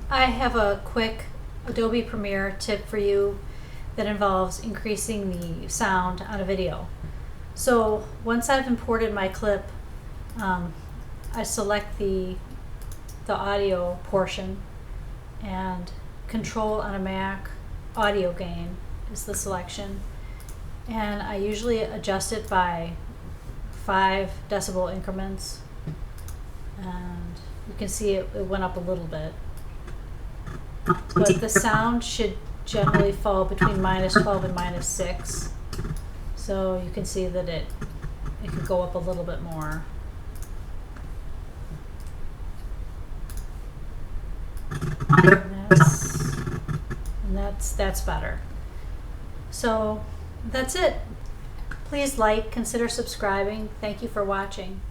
I have a quick Adobe Premiere tip for you that involves increasing the sound on a video. So once I've imported my clip, I select the audio portion, and Control on a Mac, audio gain is the selection, and I usually adjust it by 5 decibel increments, and you can see it went up a little bit. But the sound should generally fall between -12 and -6. So you can see that it could go up a little bit more. And that's better. So that's it. Please consider subscribing. Thank you for watching.